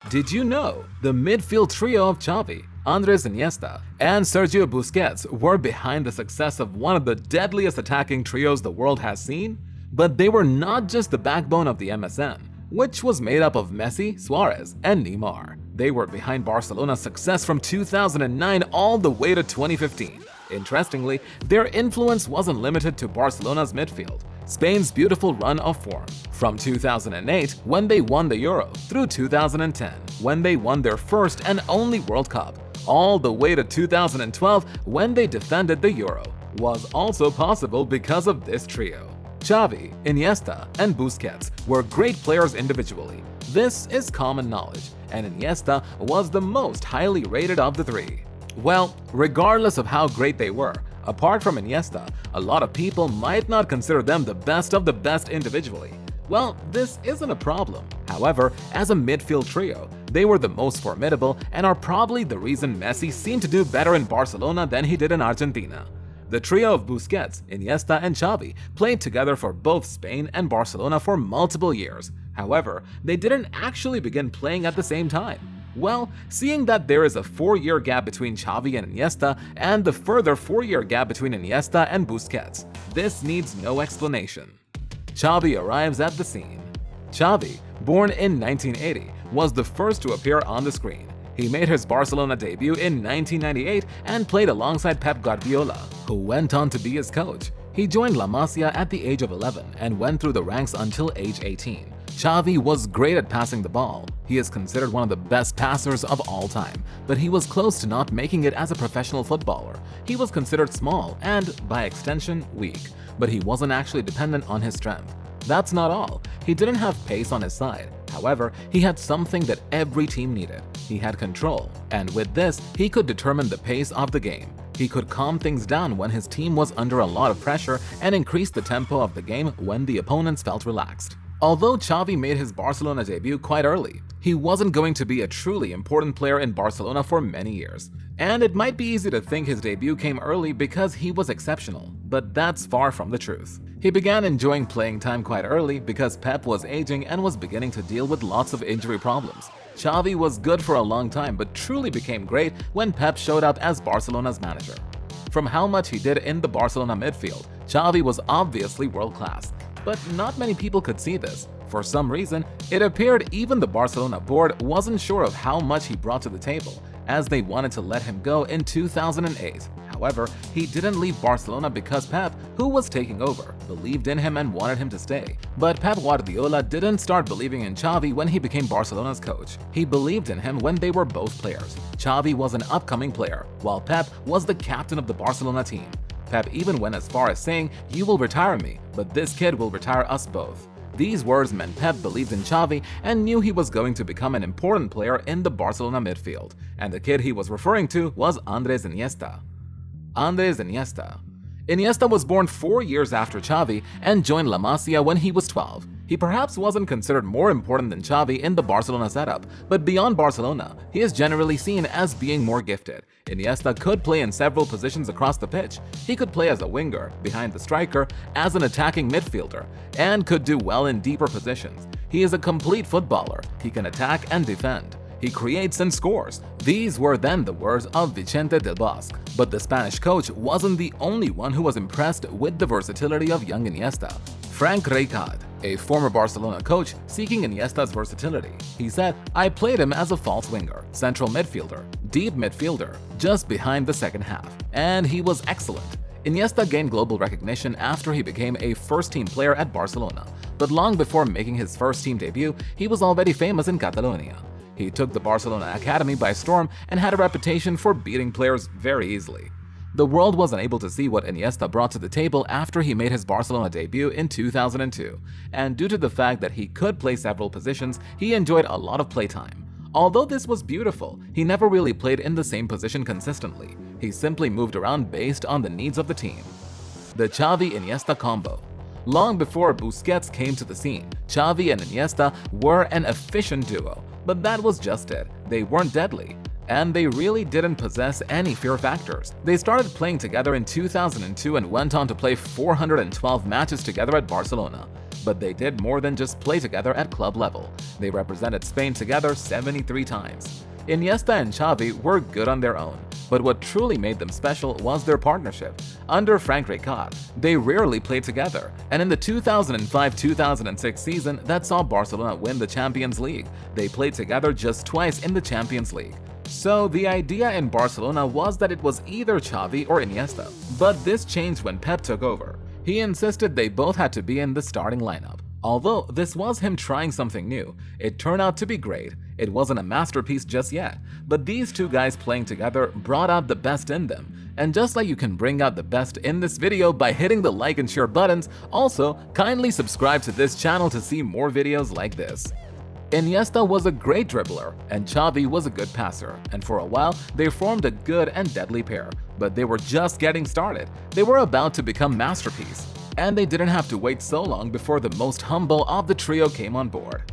Did you know the midfield trio of Xavi, Andres Iniesta, and Sergio Busquets were behind the success of one of the deadliest attacking trios the world has seen? But they were not just the backbone of the MSN, which was made up of Messi, Suarez, and Neymar. They were behind Barcelona's success from 2009 all the way to 2015. Interestingly, their influence wasn't limited to Barcelona's midfield. Spain's beautiful run of form, from 2008 when they won the Euro through 2010 when they won their first and only World Cup, all the way to 2012 when they defended the Euro, was also possible because of this trio. Xavi, Iniesta, and Busquets were great players individually. This is common knowledge, and Iniesta was the most highly rated of the three. Well, regardless of how great they were, apart from Iniesta, a lot of people might not consider them the best of the best individually. Well, this isn't a problem. However, as a midfield trio, they were the most formidable and are probably the reason Messi seemed to do better in Barcelona than he did in Argentina. The trio of Busquets, Iniesta, and Xavi played together for both Spain and Barcelona for multiple years. However, they didn't actually begin playing at the same time. Well, seeing that there is a 4-year gap between Xavi and Iniesta and the further 4-year gap between Iniesta and Busquets, this needs no explanation. Xavi arrives at the scene. Xavi, born in 1980, was the first to appear on the screen. He made his Barcelona debut in 1998 and played alongside Pep Guardiola, who went on to be his coach. He joined La Masia at the age of 11 and went through the ranks until age 18. Xavi was great at passing the ball. He is considered one of the best passers of all time, but he was close to not making it as a professional footballer. He was considered small and, by extension, weak, but he wasn't actually dependent on his strength. That's not all. He didn't have pace on his side. However, he had something that every team needed. He had control, and with this, he could determine the pace of the game. He could calm things down when his team was under a lot of pressure and increase the tempo of the game when the opponents felt relaxed. Although Xavi made his Barcelona debut quite early, he wasn't going to be a truly important player in Barcelona for many years. And it might be easy to think his debut came early because he was exceptional, but that's far from the truth. He began enjoying playing time quite early because Pep was aging and was beginning to deal with lots of injury problems. Xavi was good for a long time but truly became great when Pep showed up as Barcelona's manager. From how much he did in the Barcelona midfield, Xavi was obviously world-class. But not many people could see this. For some reason, it appeared even the Barcelona board wasn't sure of how much he brought to the table, as they wanted to let him go in 2008. However, he didn't leave Barcelona because Pep, who was taking over, believed in him and wanted him to stay. But Pep Guardiola didn't start believing in Xavi when he became Barcelona's coach. He believed in him when they were both players. Xavi was an upcoming player, while Pep was the captain of the Barcelona team. Pep even went as far as saying, "You will retire me, but this kid will retire us both." These words meant Pep believed in Xavi and knew he was going to become an important player in the Barcelona midfield, and the kid he was referring to was Andres Iniesta. Andres Iniesta. Iniesta was born 4 years after Xavi and joined La Masia when he was 12. He perhaps wasn't considered more important than Xavi in the Barcelona setup, but beyond Barcelona, he is generally seen as being more gifted. Iniesta could play in several positions across the pitch. He could play as a winger, behind the striker, as an attacking midfielder, and could do well in deeper positions. He is a complete footballer. He can attack and defend. He creates and scores. These were then the words of Vicente del Bosque. But the Spanish coach wasn't the only one who was impressed with the versatility of young Iniesta. Frank Rijkaard, a former Barcelona coach seeking Iniesta's versatility. He said, "I played him as a false winger, central midfielder, deep midfielder, just behind the second half, and he was excellent." Iniesta gained global recognition after he became a first-team player at Barcelona, but long before making his first-team debut, he was already famous in Catalonia. He took the Barcelona academy by storm and had a reputation for beating players very easily. The world wasn't able to see what Iniesta brought to the table after he made his Barcelona debut in 2002, and due to the fact that he could play several positions, he enjoyed a lot of playtime. Although this was beautiful, he never really played in the same position consistently. He simply moved around based on the needs of the team. The Xavi-Iniesta combo. Long before Busquets came to the scene, Xavi and Iniesta were an efficient duo, but that was just it. They weren't deadly. And they really didn't possess any fear factors. They started playing together in 2002 and went on to play 412 matches together at Barcelona. but they did more than just play together at club level. They represented Spain together 73 times. Iniesta and Xavi were good on their own, but what truly made them special was their partnership. Under Frank Rijkaard, they rarely played together, and in the 2005-2006 season that saw Barcelona win the Champions League, they played together just twice in the Champions League. So the idea in Barcelona was that it was either Xavi or Iniesta, but this changed when Pep took over. He insisted they both had to be in the starting lineup. Although this was him trying something new, it turned out to be great. It wasn't a masterpiece just yet, but these two guys playing together brought out the best in them. And just like you can bring out the best in this video by hitting the like and share buttons, also kindly subscribe to this channel to see more videos like this. Iniesta was a great dribbler and Xavi was a good passer, and for a while they formed a good and deadly pair, but they were just getting started. They were about to become masterpiece, and they didn't have to wait so long before the most humble of the trio came on board.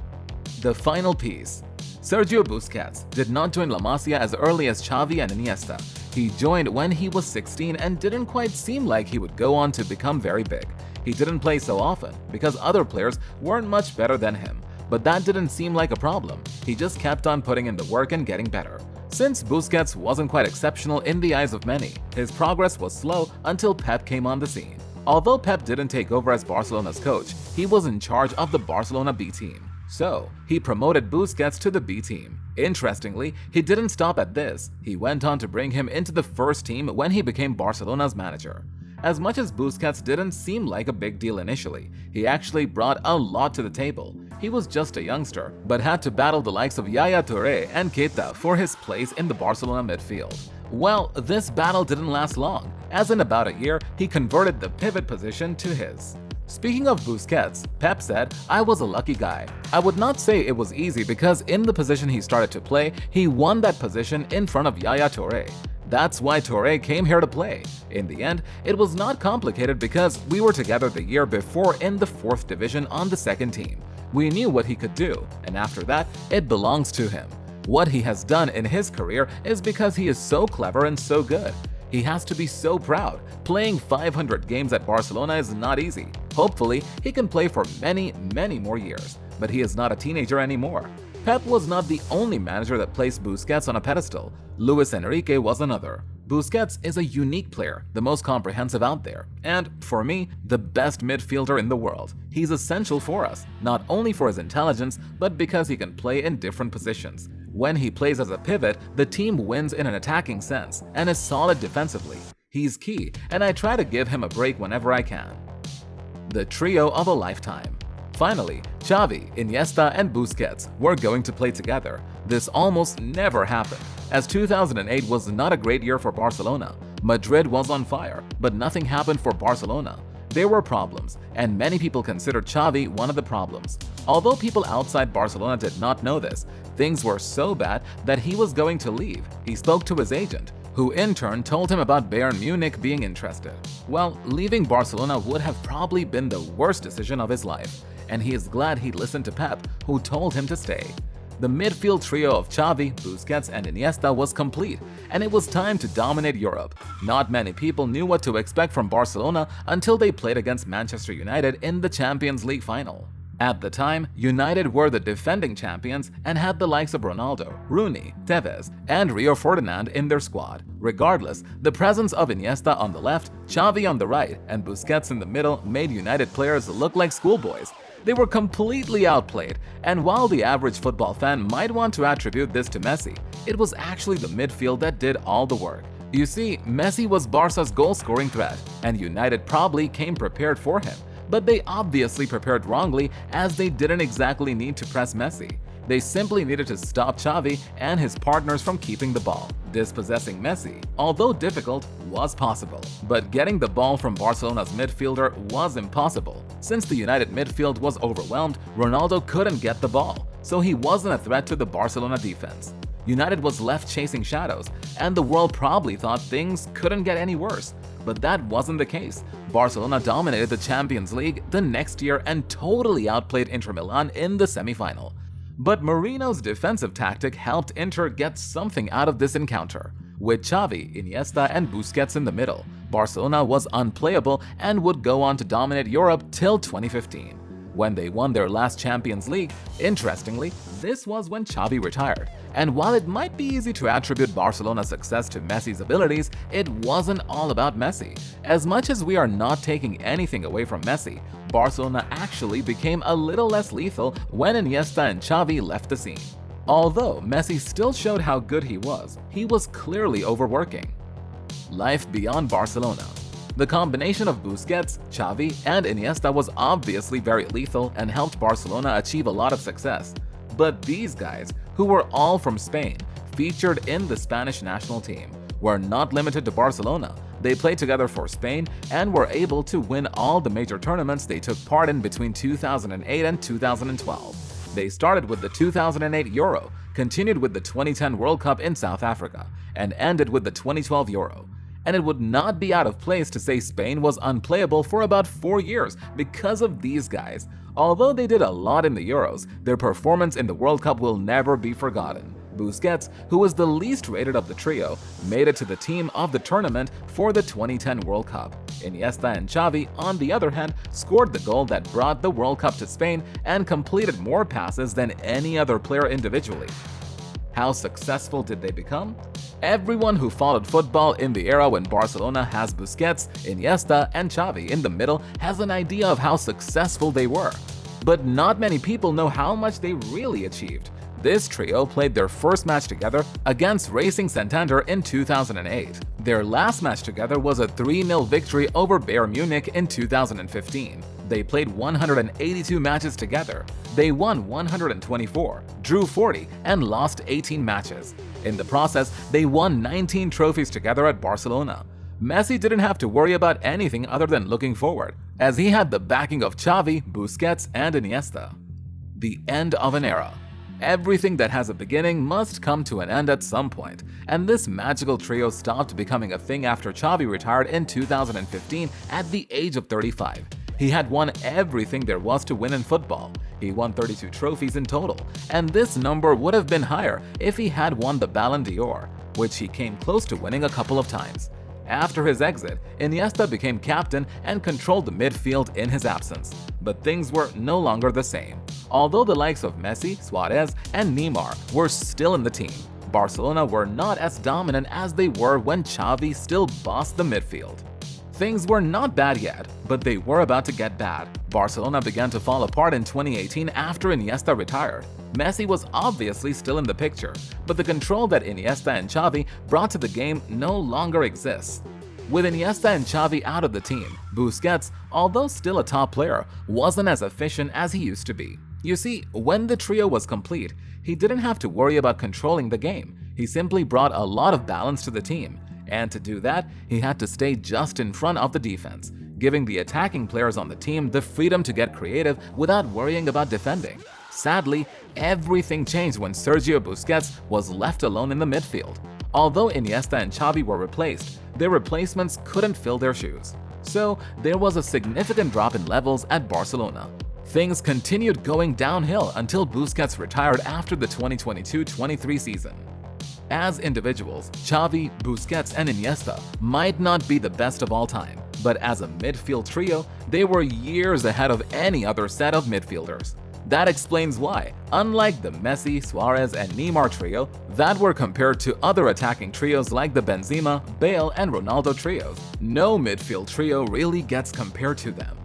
The final piece. Sergio Busquets did not join La Masia as early as Xavi and Iniesta. He joined when he was 16 and didn't quite seem like he would go on to become very big. He didn't play so often because other players weren't much better than him, but that didn't seem like a problem. He just kept on putting in the work and getting better. Since Busquets wasn't quite exceptional in the eyes of many, his progress was slow until Pep came on the scene. Although Pep didn't take over as Barcelona's coach, he was in charge of the Barcelona B team. So, he promoted Busquets to the B team. Interestingly, he didn't stop at this. He went on to bring him into the first team when he became Barcelona's manager. As much as Busquets didn't seem like a big deal initially, he actually brought a lot to the table. He was just a youngster, but had to battle the likes of Yaya Touré and Keita for his place in the Barcelona midfield. Well, this battle didn't last long, as in about a year, he converted the pivot position to his. Speaking of Busquets, Pep said, "I was a lucky guy." I would not say it was easy because in the position he started to play, he won that position in front of Yaya Touré. That's why Touré came here to play. In the end, it was not complicated because we were together the year before in the 4th division on the second team. We knew what he could do, and after that, it belongs to him. What he has done in his career is because he is so clever and so good. He has to be so proud. Playing 500 games at Barcelona is not easy. Hopefully, he can play for many, many more years. But he is not a teenager anymore. Pep was not the only manager that placed Busquets on a pedestal. Luis Enrique was another. Busquets is a unique player, the most comprehensive out there, and, for me, the best midfielder in the world. He's essential for us, not only for his intelligence, but because he can play in different positions. When he plays as a pivot, the team wins in an attacking sense and is solid defensively. He's key, and I try to give him a break whenever I can. The trio of a lifetime. Finally, Xavi, Iniesta, and Busquets were going to play together. This almost never happened, as 2008 was not a great year for Barcelona. Madrid was on fire, but nothing happened for Barcelona. There were problems, and many people considered Xavi one of the problems. Although people outside Barcelona did not know this, things were so bad that he was going to leave. He spoke to his agent, who in turn told him about Bayern Munich being interested. Well, leaving Barcelona would have probably been the worst decision of his life, and he is glad he listened to Pep, who told him to stay. The midfield trio of Xavi, Busquets, and Iniesta was complete, and it was time to dominate Europe. Not many people knew what to expect from Barcelona until they played against Manchester United in the Champions League final. At the time, United were the defending champions and had the likes of Ronaldo, Rooney, Tevez, and Rio Ferdinand in their squad. Regardless, the presence of Iniesta on the left, Xavi on the right, and Busquets in the middle made United players look like schoolboys. They were completely outplayed, and while the average football fan might want to attribute this to Messi, it was actually the midfield that did all the work. You see, Messi was Barca's goal-scoring threat, and United probably came prepared for him. But they obviously prepared wrongly, as they didn't exactly need to press Messi. They simply needed to stop Xavi and his partners from keeping the ball. Dispossessing Messi, although difficult, was possible. But getting the ball from Barcelona's midfielder was impossible. Since the United midfield was overwhelmed, Ronaldo couldn't get the ball, so he wasn't a threat to the Barcelona defense. United was left chasing shadows, and the world probably thought things couldn't get any worse. But that wasn't the case. Barcelona dominated the Champions League the next year and totally outplayed Inter Milan in the semi-final. But Mourinho's defensive tactic helped Inter get something out of this encounter. With Xavi, Iniesta, and Busquets in the middle, Barcelona was unplayable and would go on to dominate Europe till 2015. When they won their last Champions League, interestingly, this was when Xavi retired. And while it might be easy to attribute Barcelona's success to Messi's abilities, it wasn't all about Messi. As much as we are not taking anything away from Messi, Barcelona actually became a little less lethal when Iniesta and Xavi left the scene. Although Messi still showed how good he was clearly overworking. Life beyond Barcelona. The combination of Busquets, Xavi, and Iniesta was obviously very lethal and helped Barcelona achieve a lot of success. But these guys, who were all from Spain, featured in the Spanish national team, were not limited to Barcelona. They played together for Spain and were able to win all the major tournaments they took part in between 2008 and 2012. They started with the 2008 Euro, continued with the 2010 World Cup in South Africa, and ended with the 2012 Euro. And it would not be out of place to say Spain was unplayable for about 4 years because of these guys. Although they did a lot in the Euros, their performance in the World Cup will never be forgotten. Busquets, who was the least rated of the trio, made it to the team of the tournament for the 2010 World Cup. Iniesta and Xavi, on the other hand, scored the goal that brought the World Cup to Spain and completed more passes than any other player individually. How successful did they become? Everyone who followed football in the era when Barcelona has Busquets, Iniesta, and Xavi in the middle has an idea of how successful they were. But not many people know how much they really achieved. This trio played their first match together against Racing Santander in 2008. Their last match together was a 3-0 victory over Bayern Munich in 2015. They played 182 matches together. They won 124, drew 40, and lost 18 matches. In the process, they won 19 trophies together at Barcelona. Messi didn't have to worry about anything other than looking forward, as he had the backing of Xavi, Busquets, and Iniesta. The end of an era. Everything that has a beginning must come to an end at some point, and this magical trio stopped becoming a thing after Xavi retired in 2015 at the age of 35. He had won everything there was to win in football. He won 32 trophies in total, and this number would have been higher if he had won the Ballon d'Or, which he came close to winning a couple of times. After his exit, Iniesta became captain and controlled the midfield in his absence. But things were no longer the same. Although the likes of Messi, Suarez, and Neymar were still in the team, Barcelona were not as dominant as they were when Xavi still bossed the midfield. Things were not bad yet, but they were about to get bad. Barcelona began to fall apart in 2018 after Iniesta retired. Messi was obviously still in the picture, but the control that Iniesta and Xavi brought to the game no longer exists. With Iniesta and Xavi out of the team, Busquets, although still a top player, wasn't as efficient as he used to be. You see, when the trio was complete, he didn't have to worry about controlling the game. He simply brought a lot of balance to the team. And to do that, he had to stay just in front of the defense, giving the attacking players on the team the freedom to get creative without worrying about defending. Sadly, everything changed when Sergio Busquets was left alone in the midfield. Although Iniesta and Xavi were replaced, their replacements couldn't fill their shoes. So there was a significant drop in levels at Barcelona. Things continued going downhill until Busquets retired after the 2022-23 season. As individuals, Xavi, Busquets, and Iniesta might not be the best of all time, but as a midfield trio, they were years ahead of any other set of midfielders. That explains why, unlike the Messi, Suarez, and Neymar trio that were compared to other attacking trios like the Benzema, Bale, and Ronaldo trios, no midfield trio really gets compared to them.